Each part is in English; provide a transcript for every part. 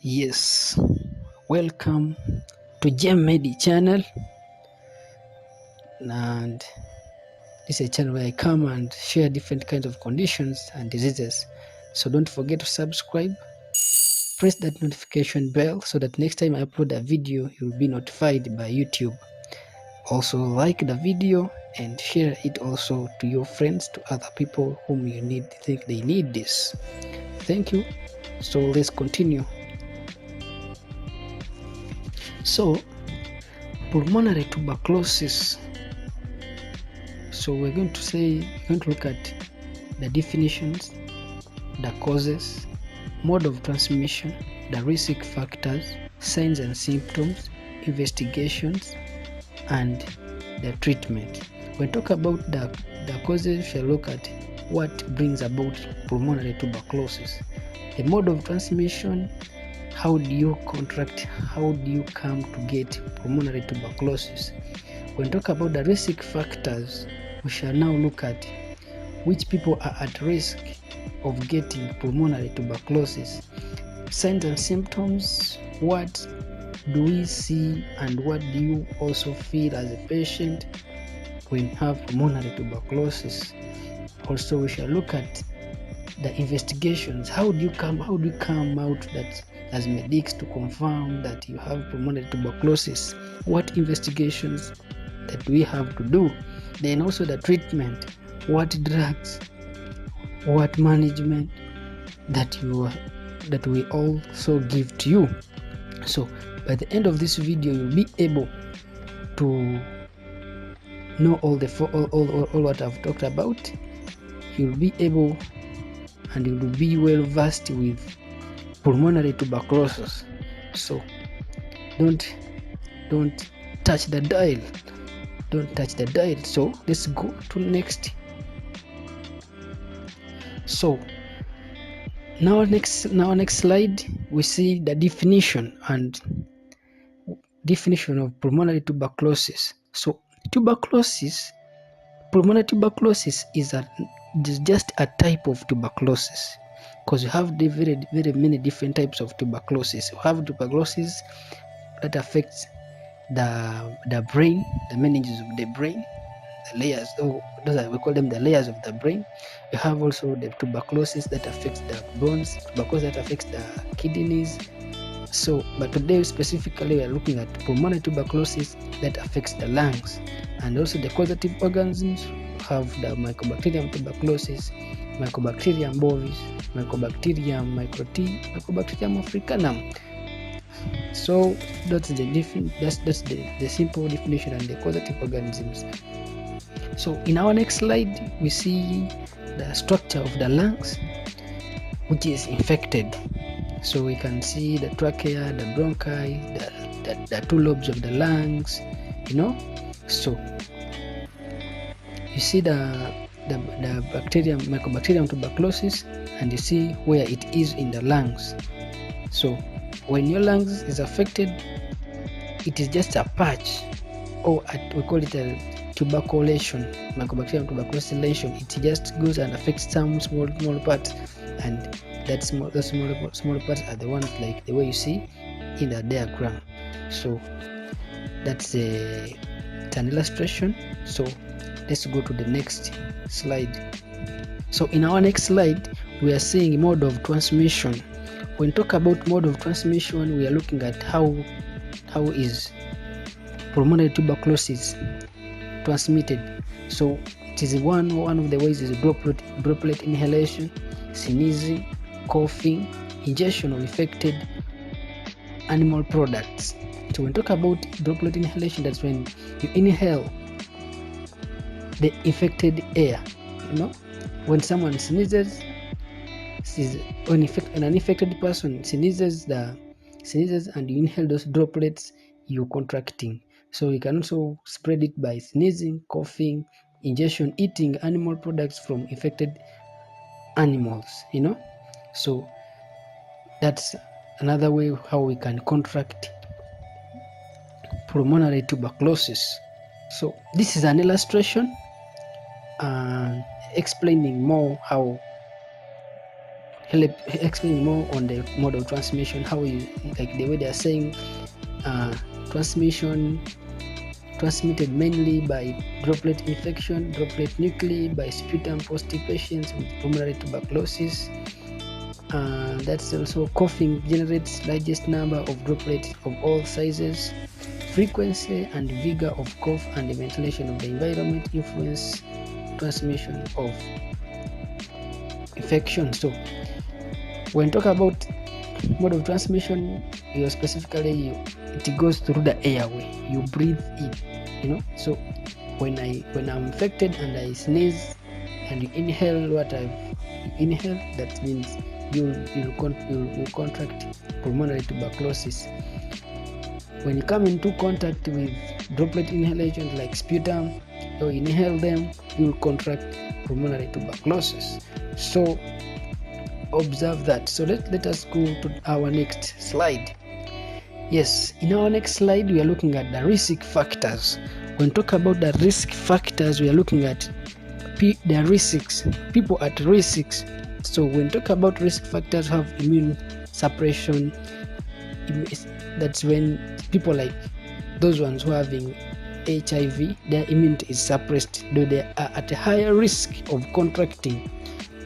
Yes, welcome to GemMedi channel, and this is a channel where I come and share different kinds of conditions and diseases. So don't forget to subscribe, press that notification bell so that next time I upload a video, you'll be notified by YouTube. Also like the video and share it also to your friends, to other people whom you think they need this. Thank you. So let's continue. So pulmonary tuberculosis. So we're going to look at the definitions, the causes, mode of transmission, the risk factors, signs and symptoms, investigations, and the treatment. When we talk about the causes, we shall look at what brings about pulmonary tuberculosis. The mode of transmission, how do you contract, how do you come to get pulmonary tuberculosis? When we talk about the risk factors, we shall now look at which people are at risk of getting pulmonary tuberculosis. Signs and symptoms, what do we see and what do you also feel as a patient when you have pulmonary tuberculosis? Also, we shall look at the investigations. How do you come out that as medics to confirm that you have pulmonary tuberculosis? What investigations that we have to do? Then also the treatment, what drugs, what management that we also give to you. So by the end of this video, you'll be able to know all what I've talked about. You'll be able and you'll be well versed with pulmonary tuberculosis. So don't touch the dial. Don't touch the dial. So let's go to next. So now next slide, we see the definition of pulmonary tuberculosis. So pulmonary tuberculosis is just a type of tuberculosis, because you have very many different types of tuberculosis. You have tuberculosis that affects the brain, the meninges of the brain, the layers. We call them the layers of the brain. You have also the tuberculosis that affects the bones, tuberculosis that affects the kidneys. So, but today specifically we are looking at pulmonary tuberculosis that affects the lungs, and also the causative organisms. Have the Mycobacterium tuberculosis, Mycobacterium bovis, Mycobacterium microti, Mycobacterium africanum. So that's the simple definition and the causative organisms. So in our next slide, we see the structure of the lungs, which is infected. So we can see the trachea, the bronchi, the two lobes of the lungs, So you see the bacterium, Mycobacterium tuberculosis, and you see where it is in the lungs. So when your lungs is affected, it is just a patch, or we call it a tuberculation, Mycobacterium tuberculosis lesion. It just goes and affects some small parts, and those small parts are the ones like the way you see in the diagram. So that's an illustration. So let's go to the next slide. So in our next slide, we are seeing mode of transmission. When we talk about mode of transmission, we are looking at how is pulmonary tuberculosis transmitted. So it is one of the ways is droplet inhalation, sneezing, coughing, ingestion of infected animal products. So when we talk about droplet inhalation, that's when you inhale the infected air. When someone sneezes, when an infected person sneezes and you inhale those droplets, you're contracting. So you can also spread it by sneezing, coughing, ingestion, eating animal products from infected animals. So that's another way how we can contract pulmonary tuberculosis. So this is an illustration explaining more how explain more on the mode of transmission, how you, like the way they are saying transmission transmitted mainly by droplet infection, droplet nuclei, by sputum-positive patients with pulmonary tuberculosis. That's also coughing generates largest number of droplets of all sizes. Frequency and vigor of cough and the ventilation of the environment influence transmission of infection. So when talk about mode of transmission, it goes through the airway. You breathe in, So when I'm infected and I sneeze and you inhale what I've inhaled, that means you'll contract pulmonary tuberculosis. When you come into contact with droplet inhalation like sputum, or inhale them, you'll contract pulmonary tuberculosis. So observe that. So let us go to our next slide. Yes, in our next slide we are looking at the risk factors. When talk about the risk factors, we are looking at the risks, people at risks. So when talk about risk factors, have immune suppression. That's when people like those ones who are having HIV, their immunity is suppressed, though they are at a higher risk of contracting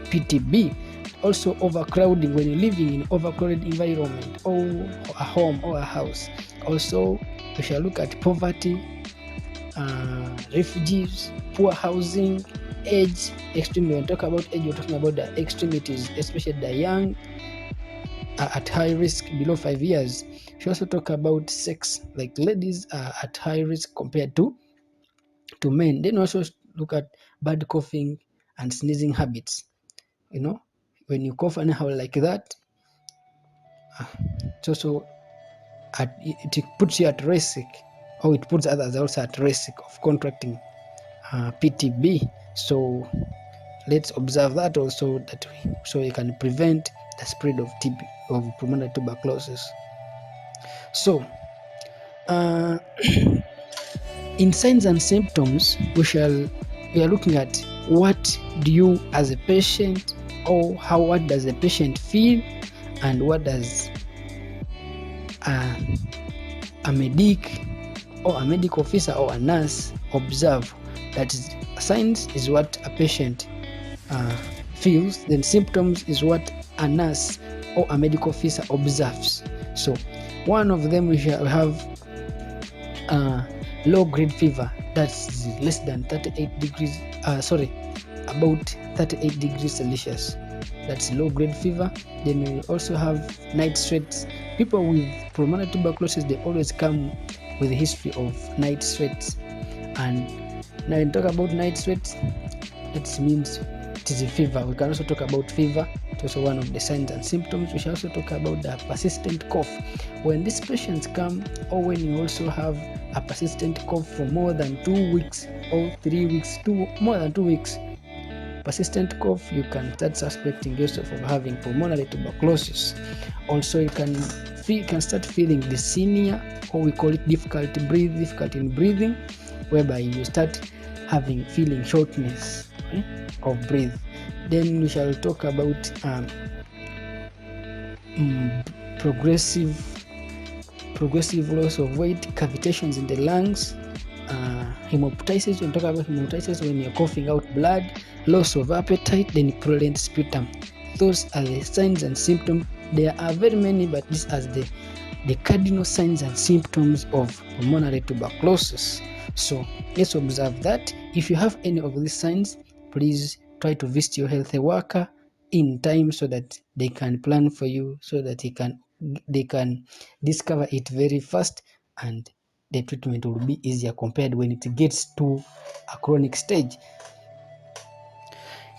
PTB. Also overcrowding, when you're living in overcrowded environment, or a home or a house. Also we shall look at poverty, refugees, poor housing, age, extremely. When we talk about age, we're talking about the extremities, especially the young are at high risk below 5 years. We should also talk about sex, like ladies are at high risk compared to men. Then also look at bad coughing and sneezing habits. When you cough anyhow like that, it's also it puts you at risk, or it puts others also at risk of contracting PTB. So let's observe that also, so you can prevent the spread of TB, of pulmonary tuberculosis. So in signs and symptoms, we are looking at what do you as a patient, or what does the patient feel, and what does a medic or a medical officer or a nurse observe. That is, signs is what a patient feels, then symptoms is what a nurse or a medical officer observes. So one of them, we shall have low grade fever, that's less than 38 degrees, about 38 degrees Celsius. That's low grade fever. Then we also have night sweats. People with pulmonary tuberculosis, they always come with a history of night sweats. And now when we talk about night sweats, that means it is a fever. We can also talk about fever. It's also one of the signs and symptoms. We shall also talk about the persistent cough. When these patients come, or when you also have a persistent cough for more than 2 weeks or 3 weeks, more than 2 weeks, persistent cough, you can start suspecting yourself of having pulmonary tuberculosis. Also, you can start feeling dyspnea, or we call it difficulty in breathing, whereby you start feeling shortness of breath. Then we shall talk about progressive loss of weight, cavitations in the lungs, HAEMOPTYSIS. When we talk about HAEMOPTYSIS, when you're coughing out blood, loss of appetite, then purulent sputum. Those are the signs and symptoms. There are very many, but these are the cardinal signs and symptoms of pulmonary tuberculosis. So let's observe that. If you have any of these signs, please try to visit your health worker in time, so that they can plan for you, so that they can discover it very fast, and the treatment will be easier compared when it gets to a chronic stage.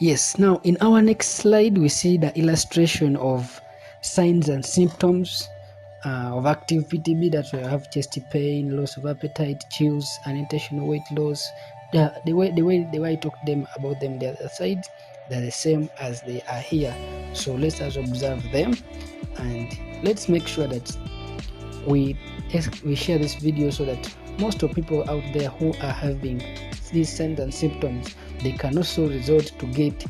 Yes, now in our next slide, we see the illustration of signs and symptoms of active PTB, that we have chest pain, loss of appetite, chills, unintentional weight loss. The way I talk about them the other side, they're the same as they are here. So let's just observe them, and let's make sure that we share this video, so that most of people out there who are having these signs and symptoms, they can also resort to get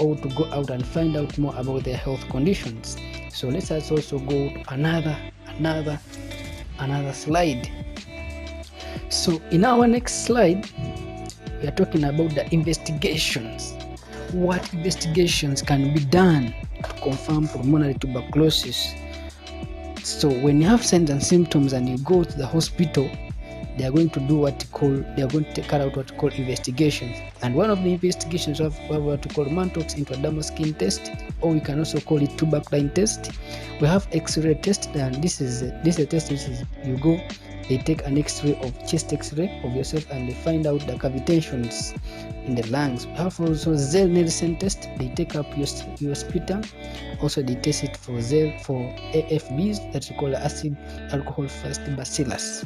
or to go out and find out more about their health conditions. So let us also go to another slide. So in our next slide, we are talking about the investigations. What investigations can be done to confirm pulmonary tuberculosis? So when you have signs and symptoms and you go to the hospital, they are going to do they are going to carry out what you call investigations. And one of the investigations we have what we call MANTOUX, intradermal skin test, or we can also call it tuberculin test. We have X-ray test, and this is a test which is you go, they take an X-ray of chest X-ray of yourself and they find out the cavitations in the lungs. We have also Z-Nielsen test. They take up your sputum. Also they test it for AFBs, that we call acid alcohol fast bacillus.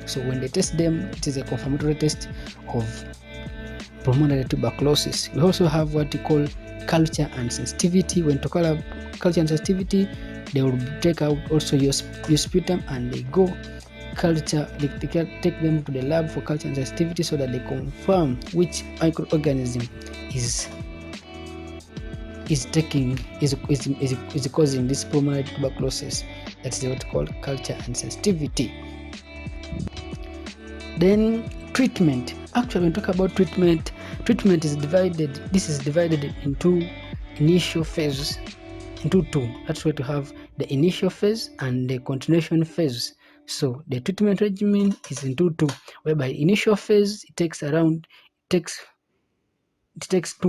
So when they test them, it is a confirmatory test of pulmonary tuberculosis. We also have what we call culture and sensitivity. When to call up culture and sensitivity, they will take out also your sputum and they go culture. They take them to the lab for culture and sensitivity so that they confirm which microorganism is causing this pulmonary tuberculosis. That's what we call culture and sensitivity. Then treatment. Actually, when we talk about treatment is divided. This is divided into initial phase, into two. That's why to have the initial phase and the continuation phase. So the treatment regimen is into two, whereby initial phase it takes 2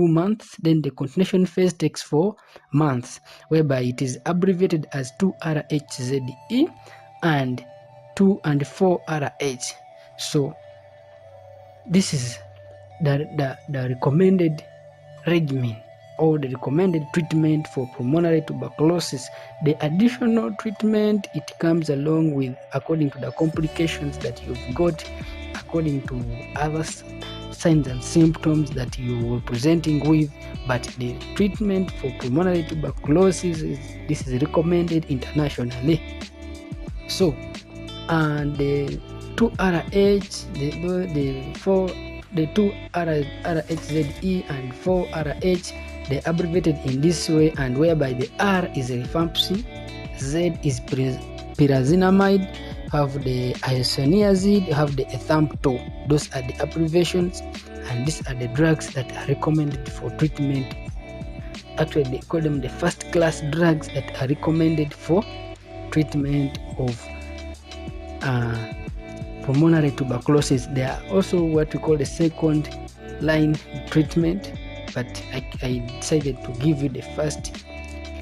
months, then the continuation phase takes 4 months, whereby it is abbreviated as 2RHZE and 2 and 4RH. So this is the recommended regimen or the recommended treatment for pulmonary tuberculosis. The additional treatment, it comes along with according to the complications that you've got, according to other signs and symptoms that you were presenting with. But the treatment for pulmonary tuberculosis is recommended internationally. So and the 2RH, the 2RHZE and 4RH, they abbreviated in this way, and whereby the R is rifampicin, Z is pyrazinamide, have the isoniazide, have the ethambutol. Those are the abbreviations, and these are the drugs that are recommended for treatment. Actually, they call them the first class drugs that are recommended for treatment of pulmonary tuberculosis. They are also what we call the second line treatment, but I decided to give you the first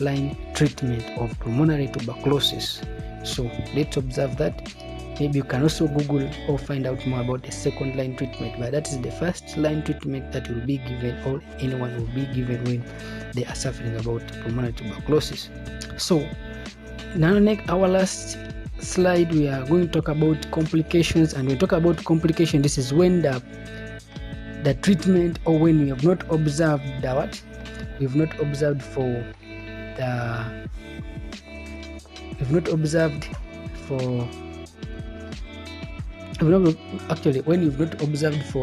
line treatment of pulmonary tuberculosis. So let's observe that. Maybe you can also Google or find out more about the second line treatment, but that is the first line treatment that will be given, or anyone will be given when they are suffering about pulmonary tuberculosis. So now our last slide, we are going to talk about complications. And when we talk about complication, this is when the treatment, or when we have not observed when you've not observed for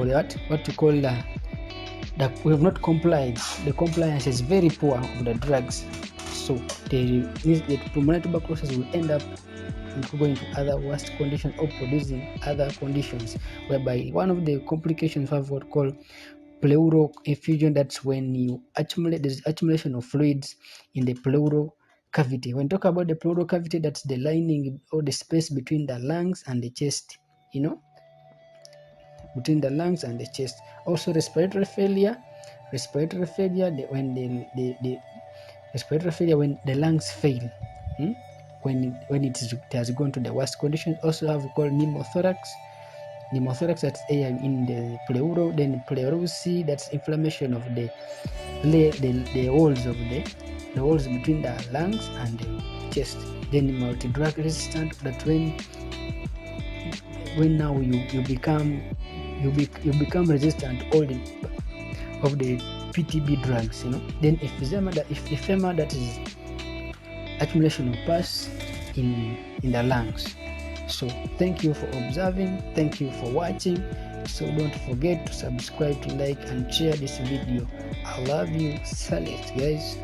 that, what we call we have not complied. The compliance is very poor of the drugs. So the pulmonary tuberculosis will end up going to other worst conditions or producing other conditions, whereby one of the complications have what called pleural effusion. That's when there's accumulation of fluids in the pleural cavity. When talk about the pleural cavity, that's the lining or the space between the lungs and the chest, between the lungs and the chest. Also respiratory failure, when the lungs fail, when it has gone to the worst condition. Also have called pneumothorax, that's air in the pleural. Then pleurosis, that's inflammation of the walls between the lungs and the chest. Then multi-drug resistant, that when now you become resistant all of the PTB drugs, Then emphysema, that is accumulation of pus in the lungs. So thank you for observing, thank you for watching. So don't forget to subscribe, to like and share this video. I love you. Salut guys.